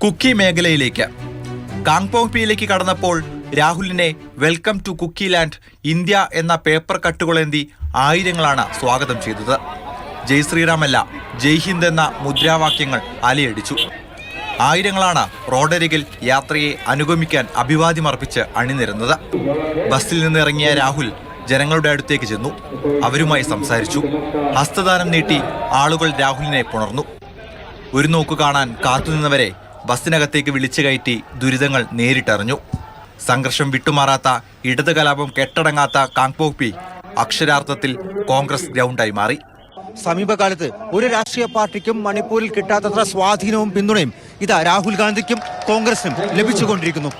കുക്കി മേഖലയിലേക്ക് കാങ്പോങ്പിയിലേക്ക് കടന്നപ്പോൾ രാഹുലിനെ welcome to Kuki land India എന്ന പേപ്പർ കട്ടുകളേന്തി ആയിരങ്ങളാണ് സ്വാഗതം ചെയ്തത്. ജയ് ശ്രീറാമല്ല ജയ് ഹിന്ദ് എന്ന മുദ്രാവാക്യങ്ങൾ അലയടിച്ചു. ആയിരങ്ങളാണ് റോഡരികിൽ യാത്രയെ അനുഗമിക്കാൻ അഭിവാദ്യമർപ്പിച്ച് അണിനിരുന്നത്. ബസ്സിൽ നിന്നിറങ്ങിയ രാഹുൽ ജനങ്ങളുടെ അടുത്തേക്ക് ചെന്നു. അവരുമായി സംസാരിച്ചു. ഹസ്തദാനം നീട്ടി ആളുകൾ രാഹുലിനെ പുണർന്നു. ഒരു നോക്കു കാണാൻ കാത്തുനിന്നവരെ ബസ്സിനകത്തേക്ക് വിളിച്ചു കയറ്റി ദുരിതങ്ങൾ നേരിട്ടറിഞ്ഞു. സംഘർഷം വിട്ടുമാറാത്ത ഇടത് കലാപം കെട്ടടങ്ങാത്ത കാങ്പോങ്പി അക്ഷരാർത്ഥത്തിൽ കോൺഗ്രസ് ഗ്രൗണ്ടായി മാറി. സമീപകാലത്ത് ഒരു രാഷ്ട്രീയ പാർട്ടിക്കും മണിപ്പൂരിൽ കിട്ടാത്തത്ര സ്വാധീനവും പിന്തുണയും ഇതാ രാഹുൽ ഗാന്ധിക്കും കോൺഗ്രസിനും ലഭിച്ചുകൊണ്ടിരിക്കുന്നു.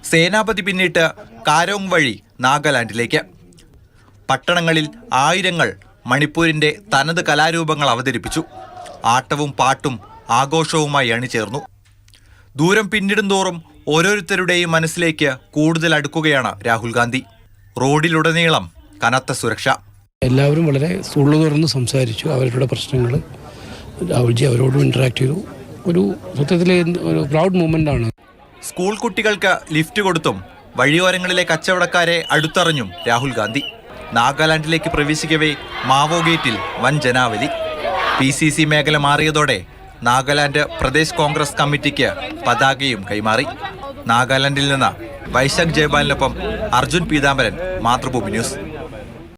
സേനാപതി പിന്നിട്ട് കാരോങ് വഴി നാഗാലാൻഡിലേക്ക്. പട്ടണങ്ങളിൽ ആയിരങ്ങൾ മണിപ്പൂരിന്റെ തനത് കലാരൂപങ്ങൾ അവതരിപ്പിച്ചു. ആട്ടവും പാട്ടും ആഘോഷവുമായി അണിചേർന്നു. ദൂരം പിന്നിടുന്തോറും ഓരോരുത്തരുടെയും മനസ്സിലേക്ക് കൂടുതൽ അടുക്കുകയാണ് രാഹുൽ ഗാന്ധി. റോഡിലുടനീളം കനത്ത സുരക്ഷ. എല്ലാവരും വളരെ ഉള്ളു തുറന്ന് സംസാരിച്ചു. അവരുടെ പ്രശ്നങ്ങൾ രാഹുൽജി അവരോടും ഇന്ററാക്ട് ചെയ്തു. ഒരു സത്യത്തിലെ ഒരു പ്രൗഡ് മൂമെന്റ് ആണ്. സ്കൂൾ കുട്ടികൾക്ക് ലിഫ്റ്റ് കൊടുത്തും വഴിയോരങ്ങളിലെ കച്ചവടക്കാരെ അടുത്തറിഞ്ഞും രാഹുൽ ഗാന്ധി. നാഗാലാൻഡിലേക്ക് പ്രവേശിക്കവേ മാവോ ഗേറ്റിൽ വൻ ജനാവലി. PCC മേഖല മാറിയതോടെ നാഗാലാൻഡ് പ്രദേശ് കോൺഗ്രസ് കമ്മിറ്റിക്ക് പതാകയും കൈമാറി. നാഗാലാൻഡിൽ നിന്ന് വൈശാഖ് ജയ്പാലിനൊപ്പം അർജുൻ പീതാംബരൻ, മാതൃഭൂമി ന്യൂസ്.